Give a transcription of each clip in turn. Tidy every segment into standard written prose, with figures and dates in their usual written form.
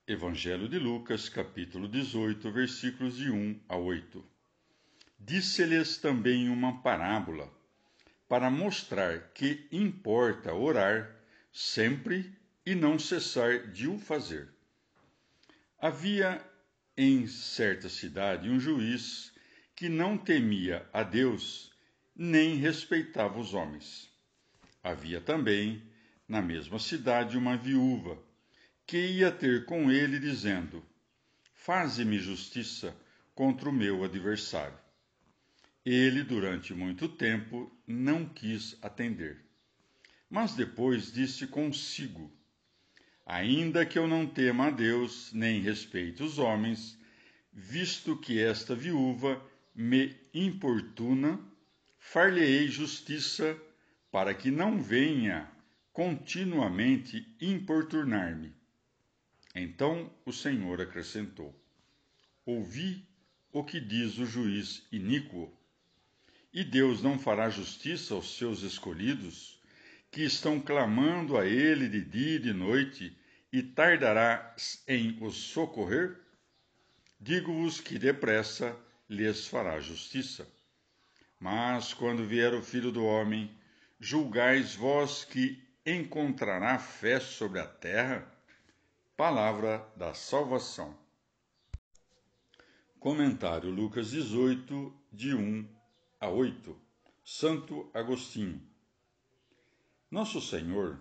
Evangelho de Lucas, capítulo 18, versículos de 1 a 8. Disse-lhes também uma parábola, para mostrar que importa orar sempre e não cessar de o fazer. Havia em certa cidade um juiz que não temia a Deus nem respeitava os homens. Havia também, na mesma cidade, uma viúva que ia ter com ele, dizendo: Faze-me justiça contra o meu adversário. Ele, durante muito tempo, não quis atender. Mas depois disse consigo: Ainda que eu não tema a Deus, nem respeite os homens, visto que esta viúva me importuna, far-lhe-ei justiça, para que não venha continuamente importunar-me. Então o Senhor acrescentou: Ouvi o que diz o juiz iníquo. E Deus não fará justiça aos seus escolhidos, que estão clamando a ele de dia e de noite, e tardará em os socorrer? Digo-vos que depressa lhes fará justiça. Mas quando vier o Filho do Homem, julgais vós que encontrará fé sobre a terra? Palavra da salvação. Comentário Lucas 18, de 1 a 8. Santo Agostinho. Nosso Senhor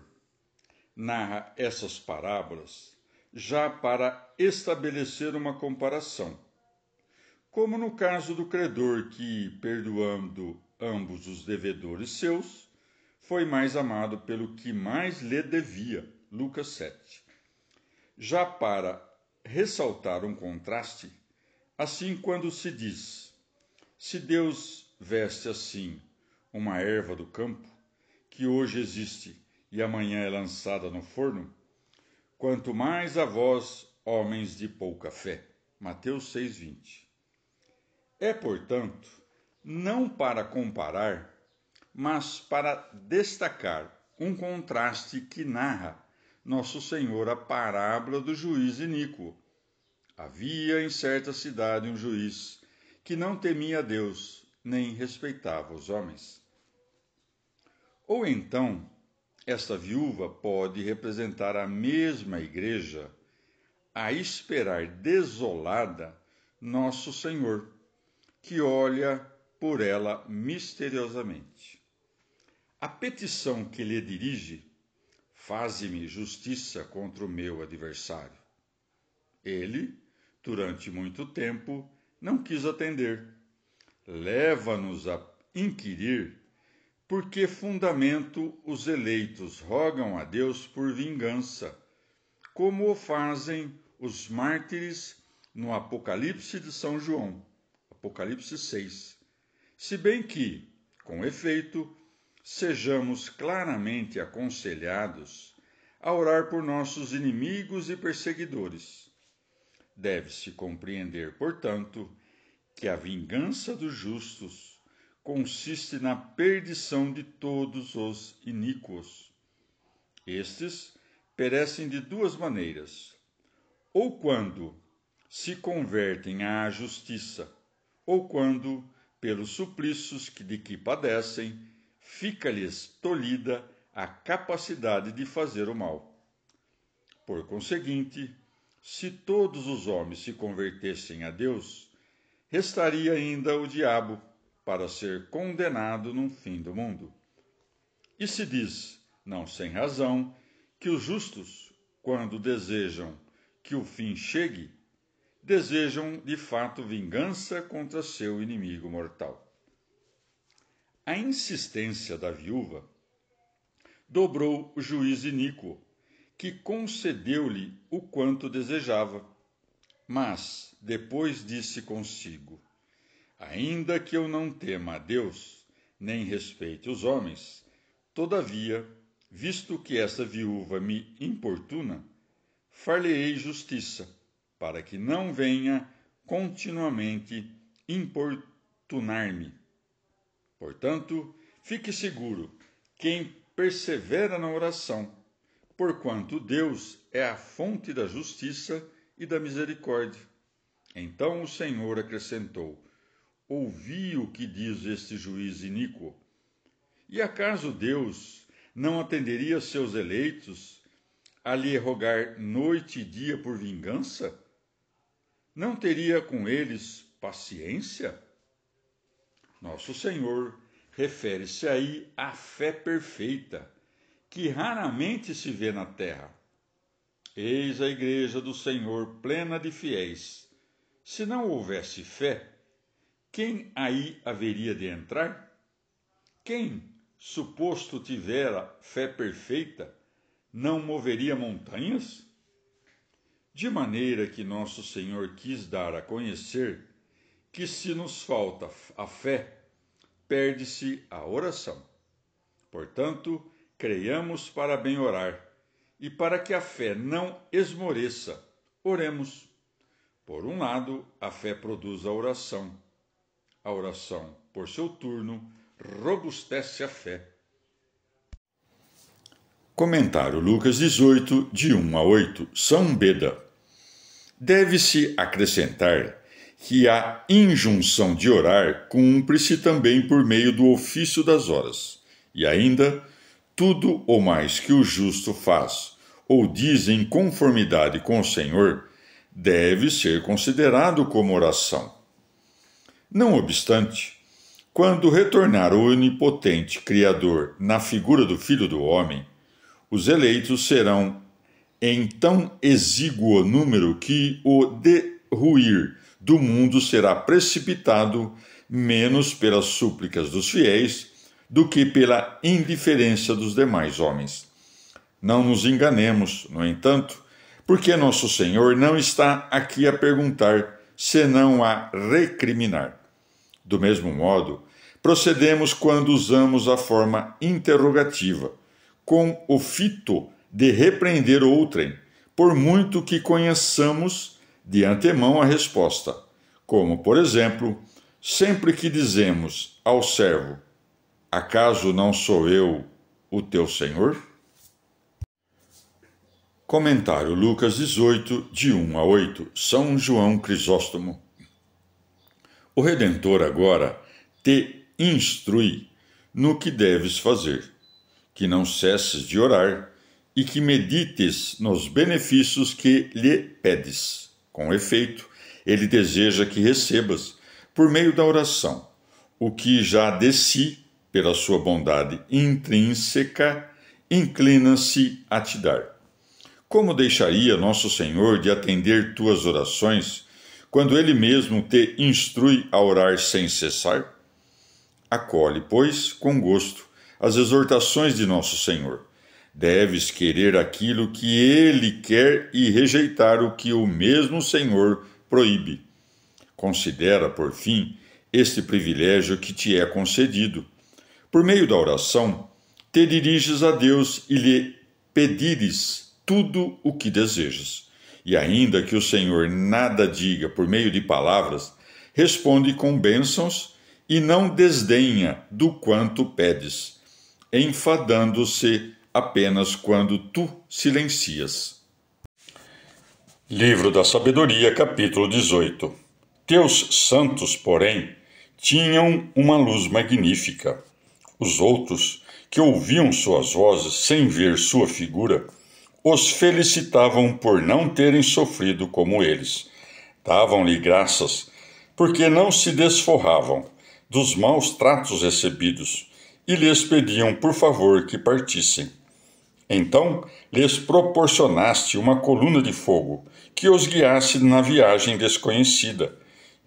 narra essas parábolas já para estabelecer uma comparação, como no caso do credor que, perdoando ambos os devedores seus, foi mais amado pelo que mais lhe devia. Lucas 7. Já para ressaltar um contraste, assim quando se diz: se Deus veste assim uma erva do campo, que hoje existe e amanhã é lançada no forno, quanto mais a vós, homens de pouca fé. Mateus 6,20. É, portanto, não para comparar, mas para destacar um contraste que narra Nosso Senhor a parábola do juiz iníquo. Havia em certa cidade um juiz que não temia a Deus, nem respeitava os homens. Ou então, esta viúva pode representar a mesma igreja a esperar desolada Nosso Senhor, que olha por ela misteriosamente. A petição que lhe dirige: faze-me justiça contra o meu adversário. Ele, durante muito tempo, não quis atender. Leva-nos a inquirir por que fundamento os eleitos rogam a Deus por vingança, como o fazem os mártires no Apocalipse de São João, Apocalipse 6. Se bem que, com efeito, sejamos claramente aconselhados a orar por nossos inimigos e perseguidores. Deve-se compreender, portanto, que a vingança dos justos consiste na perdição de todos os iníquos. Estes perecem de duas maneiras: ou quando se convertem à justiça, ou quando, pelos suplícios de que padecem, fica-lhes tolhida a capacidade de fazer o mal. Por conseguinte, se todos os homens se convertessem a Deus, restaria ainda o diabo para ser condenado no fim do mundo. E se diz, não sem razão, que os justos, quando desejam que o fim chegue, desejam de fato vingança contra seu inimigo mortal. A insistência da viúva dobrou o juiz iníquo, que concedeu-lhe o quanto desejava. Mas depois disse consigo: ainda que eu não tema a Deus, nem respeite os homens, todavia, visto que essa viúva me importuna, far-lhe-ei justiça, para que não venha continuamente importunar-me. Portanto, fique seguro, quem persevera na oração, porquanto Deus é a fonte da justiça e da misericórdia. Então o Senhor acrescentou: ouvi o que diz este juiz iníquo. E acaso Deus não atenderia seus eleitos a lhe rogar noite e dia por vingança? Não teria com eles paciência? Nosso Senhor refere-se aí à fé perfeita, que raramente se vê na terra. Eis a igreja do Senhor plena de fiéis. Se não houvesse fé, quem aí haveria de entrar? Quem, suposto tivera fé perfeita, não moveria montanhas? De maneira que nosso Senhor quis dar a conhecer que se nos falta a fé, perde-se a oração. Portanto, creiamos para bem orar, e para que a fé não esmoreça, oremos. Por um lado, a fé produz a oração. A oração, por seu turno, robustece a fé. Comentário Lucas 18, de 1 a 8, São Beda. Deve-se acrescentar que a injunção de orar cumpre-se também por meio do ofício das horas, e ainda, tudo o mais que o justo faz ou diz em conformidade com o Senhor, deve ser considerado como oração. Não obstante, quando retornar o onipotente Criador na figura do Filho do Homem, os eleitos serão em tão exíguo número que o derruir do mundo será precipitado menos pelas súplicas dos fiéis do que pela indiferença dos demais homens. Não nos enganemos, no entanto, porque nosso Senhor não está aqui a perguntar, senão a recriminar. Do mesmo modo, procedemos quando usamos a forma interrogativa, com o fito de repreender outrem, por muito que conheçamos de antemão a resposta, como, por exemplo, sempre que dizemos ao servo: acaso não sou eu o teu Senhor? Comentário Lucas 18, de 1 a 8, São João Crisóstomo. O Redentor agora te instrui no que deves fazer, que não cesses de orar e que medites nos benefícios que lhe pedes. Com efeito, ele deseja que recebas, por meio da oração, o que já de si, pela sua bondade intrínseca, inclina-se a te dar. Como deixaria nosso Senhor de atender tuas orações, quando ele mesmo te instrui a orar sem cessar? Acolhe, pois, com gosto, as exortações de nosso Senhor. Deves querer aquilo que ele quer e rejeitar o que o mesmo Senhor proíbe. Considera, por fim, este privilégio que te é concedido. Por meio da oração, te diriges a Deus e lhe pedires tudo o que desejas. E ainda que o Senhor nada diga por meio de palavras, responde com bênçãos e não desdenha do quanto pedes, enfadando-se apenas quando tu silencias. Livro da Sabedoria, capítulo 18. Teus santos, porém, tinham uma luz magnífica. Os outros, que ouviam suas vozes sem ver sua figura, os felicitavam por não terem sofrido como eles. Davam-lhe graças, porque não se desforravam dos maus tratos recebidos, e lhes pediam por favor que partissem. Então lhes proporcionaste uma coluna de fogo que os guiasse na viagem desconhecida,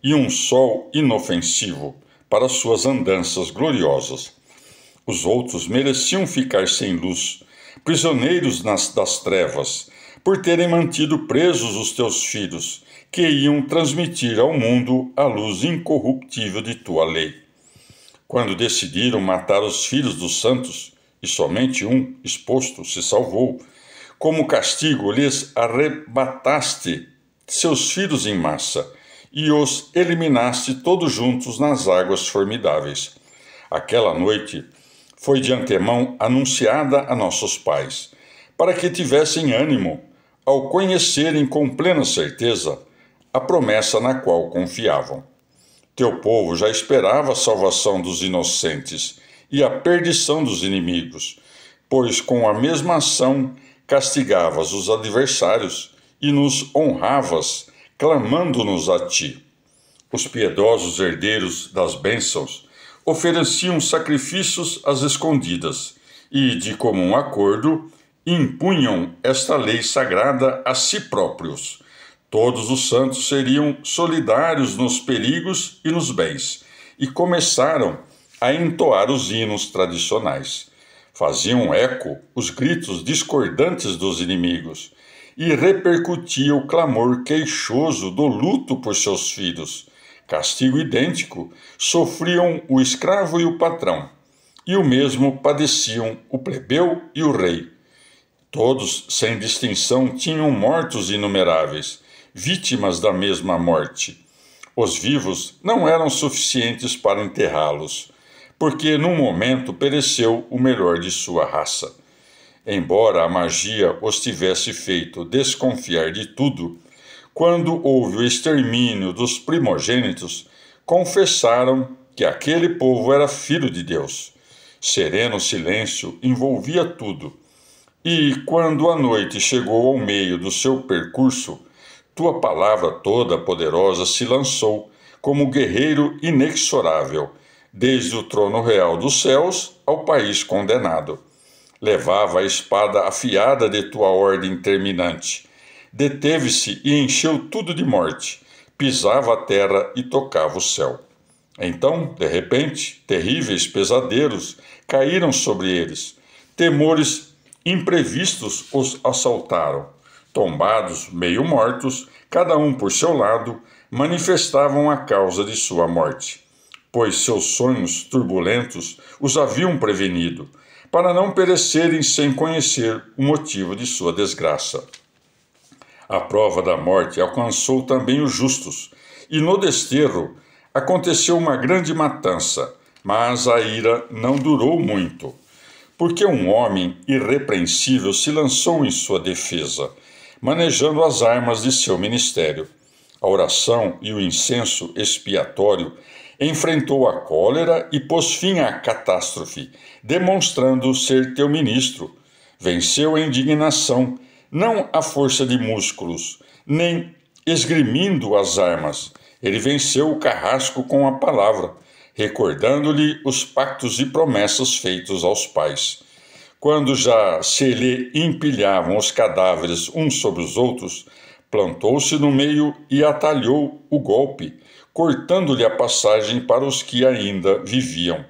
e um sol inofensivo para suas andanças gloriosas. Os outros mereciam ficar sem luz, prisioneiros das trevas, por terem mantido presos os teus filhos, que iam transmitir ao mundo a luz incorruptível de tua lei. Quando decidiram matar os filhos dos santos, e somente um, exposto, se salvou, como castigo lhes arrebataste seus filhos em massa, e os eliminaste todos juntos nas águas formidáveis. Aquela noite foi de antemão anunciada a nossos pais, para que tivessem ânimo ao conhecerem com plena certeza a promessa na qual confiavam. Teu povo já esperava a salvação dos inocentes e a perdição dos inimigos, pois com a mesma ação castigavas os adversários e nos honravas, clamando-nos a ti. Os piedosos herdeiros das bênçãos ofereciam sacrifícios às escondidas e, de comum acordo, impunham esta lei sagrada a si próprios. Todos os santos seriam solidários nos perigos e nos bens, e começaram a entoar os hinos tradicionais. Faziam eco os gritos discordantes dos inimigos, e repercutia o clamor queixoso do luto por seus filhos. Castigo idêntico sofriam o escravo e o patrão, e o mesmo padeciam o plebeu e o rei. Todos, sem distinção, tinham mortos inumeráveis, vítimas da mesma morte. Os vivos não eram suficientes para enterrá-los, porque num momento pereceu o melhor de sua raça. Embora a magia os tivesse feito desconfiar de tudo, quando houve o extermínio dos primogênitos, confessaram que aquele povo era filho de Deus. Sereno silêncio envolvia tudo, e quando a noite chegou ao meio do seu percurso, tua palavra toda poderosa se lançou como guerreiro inexorável, desde o trono real dos céus ao país condenado. Levava a espada afiada de tua ordem terminante. Deteve-se e encheu tudo de morte, pisava a terra e tocava o céu. Então, de repente, terríveis pesadelos caíram sobre eles. Temores imprevistos os assaltaram. Tombados, meio mortos, cada um por seu lado, manifestavam a causa de sua morte, pois seus sonhos turbulentos os haviam prevenido, para não perecerem sem conhecer o motivo de sua desgraça. A prova da morte alcançou também os justos, e no desterro aconteceu uma grande matança, mas a ira não durou muito, porque um homem irrepreensível se lançou em sua defesa, manejando as armas de seu ministério. A oração e o incenso expiatório enfrentou a cólera e pôs fim à catástrofe, demonstrando ser teu ministro. Venceu a indignação, não à força de músculos, nem esgrimindo as armas. Ele venceu o carrasco com a palavra, recordando-lhe os pactos e promessas feitos aos pais. Quando já se lhe empilhavam os cadáveres uns sobre os outros, plantou-se no meio e atalhou o golpe, cortando-lhe a passagem para os que ainda viviam.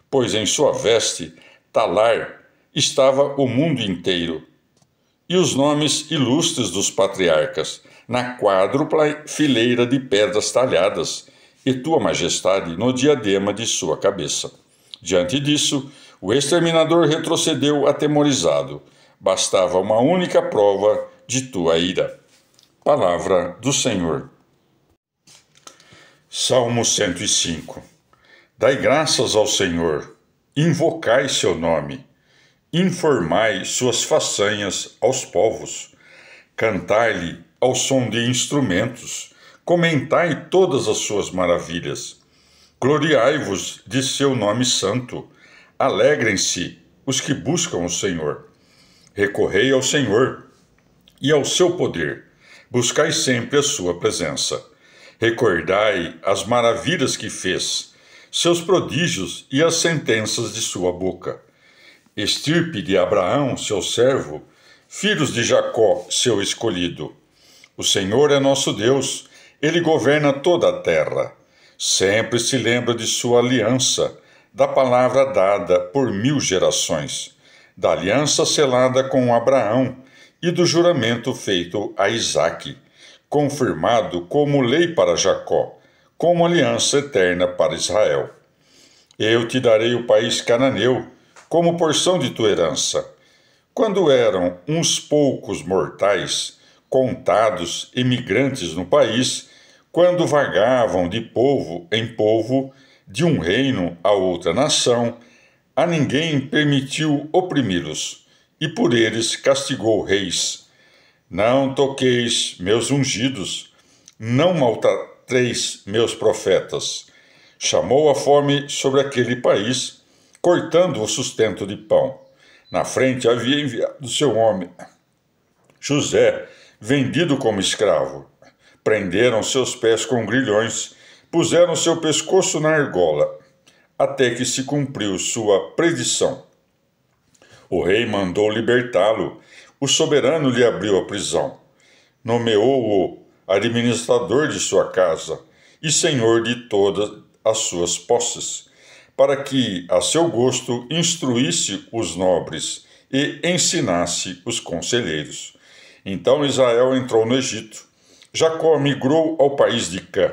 Pois em sua veste, talar, estava o mundo inteiro, e os nomes ilustres dos patriarcas, na quádrupla fileira de pedras talhadas, e tua majestade no diadema de sua cabeça. Diante disso, o exterminador retrocedeu atemorizado. Bastava uma única prova de tua ira. Palavra do Senhor. Salmo 105. Dai graças ao Senhor, invocai seu nome, informai suas façanhas aos povos, cantai-lhe ao som de instrumentos, comentai todas as suas maravilhas. Gloriai-vos de seu nome santo, alegrem-se os que buscam o Senhor. Recorrei ao Senhor e ao seu poder, buscai sempre a sua presença. Recordai as maravilhas que fez, seus prodígios e as sentenças de sua boca. Estirpe de Abraão, seu servo, filhos de Jacó, seu escolhido. O Senhor é nosso Deus, ele governa toda a terra. Sempre se lembra de sua aliança, da palavra dada por 1000 gerações, da aliança selada com Abraão e do juramento feito a Isaque, confirmado como lei para Jacó, como aliança eterna para Israel. Eu te darei o país cananeu como porção de tua herança. Quando eram uns poucos mortais, contados imigrantes no país, quando vagavam de povo em povo, de um reino a outra nação, a ninguém permitiu oprimi-los, e por eles castigou reis. Não toqueis meus ungidos, não maltrateis meus profetas. Chamou a fome sobre aquele país, cortando o sustento de pão. Na frente havia enviado seu homem, José, vendido como escravo. Prenderam seus pés com grilhões, puseram seu pescoço na argola, até que se cumpriu sua predição. O rei mandou libertá-lo, o soberano lhe abriu a prisão. Nomeou-o administrador de sua casa e senhor de todas as suas posses, para que, a seu gosto, instruísse os nobres e ensinasse os conselheiros. Então Israel entrou no Egito. Jacó migrou ao país de Cã.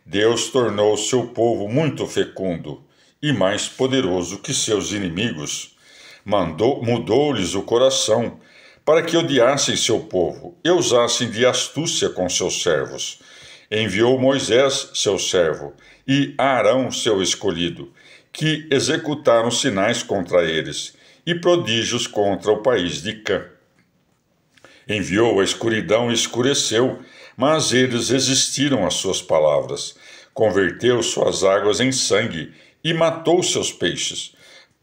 Deus tornou seu povo muito fecundo e mais poderoso que seus inimigos. Mudou-lhes o coração, para que odiassem seu povo e usassem de astúcia com seus servos. Enviou Moisés, seu servo, e Arão, seu escolhido, que executaram sinais contra eles e prodígios contra o país de Cã. Enviou a escuridão e escureceu, mas eles resistiram às suas palavras. Converteu suas águas em sangue e matou seus peixes.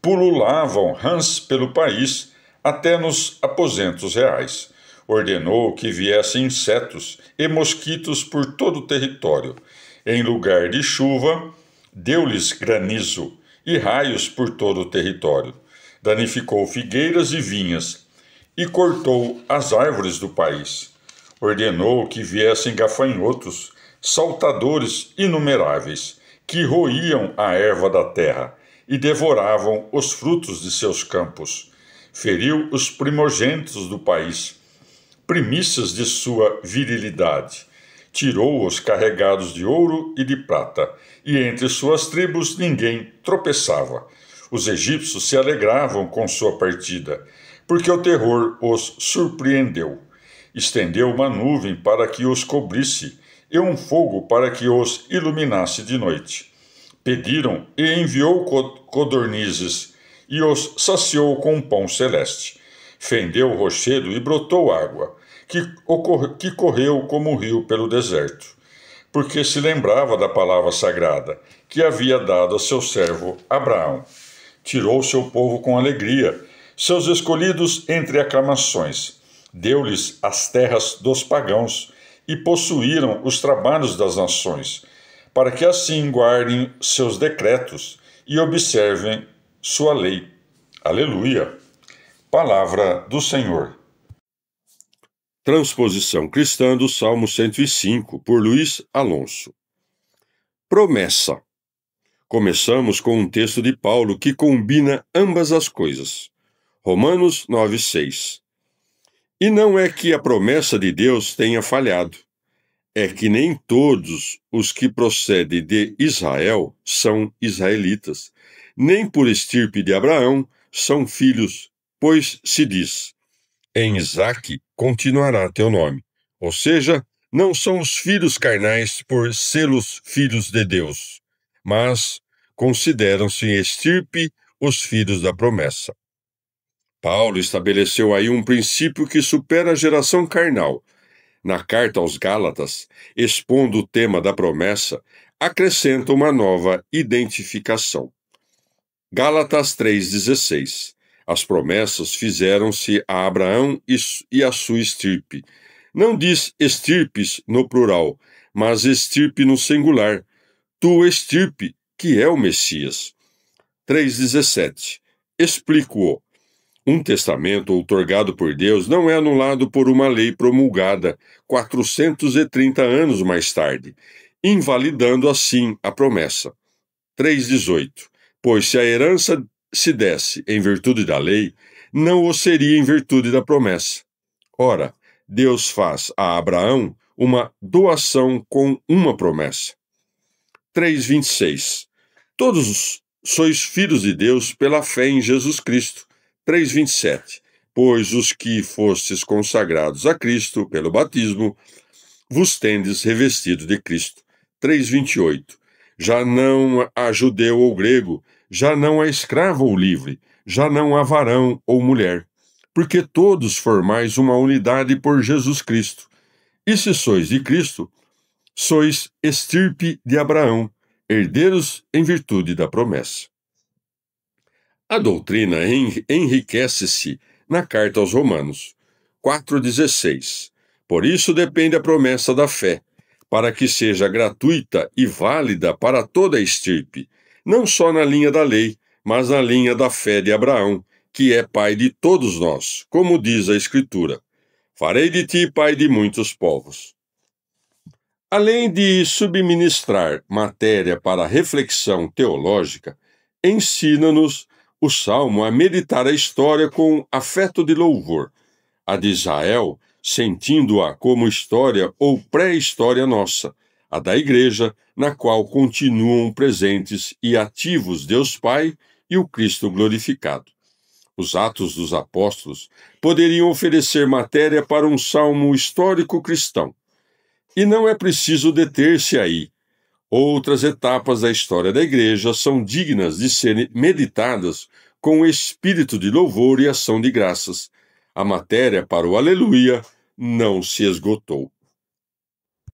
Pululavam rãs pelo país, até nos aposentos reais. Ordenou que viessem insetos e mosquitos por todo o território. Em lugar de chuva, deu-lhes granizo e raios por todo o território. Danificou figueiras e vinhas e cortou as árvores do país. Ordenou que viessem gafanhotos, saltadores inumeráveis, que roíam a erva da terra e devoravam os frutos de seus campos. Feriu os primogênitos do país, primícias de sua virilidade. Tirou-os carregados de ouro e de prata, e entre suas tribos ninguém tropeçava. Os egípcios se alegravam com sua partida, porque o terror os surpreendeu. Estendeu uma nuvem para que os cobrisse, e um fogo para que os iluminasse de noite. Pediram e enviou codornizes, e os saciou com pão celeste. Fendeu o rochedo e brotou água, que correu como um rio pelo deserto, porque se lembrava da palavra sagrada que havia dado a seu servo Abraão. Tirou seu povo com alegria, seus escolhidos entre aclamações. Deu-lhes as terras dos pagãos e possuíram os trabalhos das nações, para que assim guardem seus decretos e observem sua lei. Aleluia! Palavra do Senhor. Transposição cristã do Salmo 105, por Luiz Alonso. Promessa. Começamos com um texto de Paulo que combina ambas as coisas. Romanos 9,6. E não é que a promessa de Deus tenha falhado, é que nem todos os que procedem de Israel são israelitas, nem por estirpe de Abraão são filhos, pois se diz: em Isaque continuará teu nome. Ou seja, não são os filhos carnais por sê-los filhos de Deus, mas consideram-se estirpe os filhos da promessa. Paulo estabeleceu aí um princípio que supera a geração carnal. Na carta aos Gálatas, expondo o tema da promessa, acrescenta uma nova identificação. Gálatas 3,16. As promessas fizeram-se a Abraão e a sua estirpe. Não diz estirpes no plural, mas estirpe no singular. Tu estirpe, que é o Messias. 3,17. Explico-o. Um testamento outorgado por Deus não é anulado por uma lei promulgada 430 anos mais tarde, invalidando assim a promessa. 3,18. Pois se a herança se desse em virtude da lei, não o seria em virtude da promessa. Ora, Deus faz a Abraão uma doação com uma promessa. 3,26. Todos sois filhos de Deus pela fé em Jesus Cristo. 3,27. Pois os que fostes consagrados a Cristo pelo batismo, vos tendes revestido de Cristo. 3,28. Já não há judeu ou grego, já não há escravo ou livre, já não há varão ou mulher, porque todos formais uma unidade por Jesus Cristo. E se sois de Cristo, sois estirpe de Abraão, herdeiros em virtude da promessa. A doutrina enriquece-se na carta aos Romanos, 4,16. Por isso depende a promessa da fé, para que seja gratuita e válida para toda a estirpe, não só na linha da lei, mas na linha da fé de Abraão, que é pai de todos nós, como diz a Escritura. Farei de ti pai de muitos povos. Além de subministrar matéria para reflexão teológica, ensina-nos o Salmo a meditar a história com afeto de louvor, a de Israel sentindo-a como história ou pré-história nossa, a da Igreja, na qual continuam presentes e ativos Deus Pai e o Cristo glorificado. Os Atos dos Apóstolos poderiam oferecer matéria para um salmo histórico cristão. E não é preciso deter-se aí. Outras etapas da história da Igreja são dignas de serem meditadas com espírito de louvor e ação de graças. A matéria para o Aleluia não se esgotou.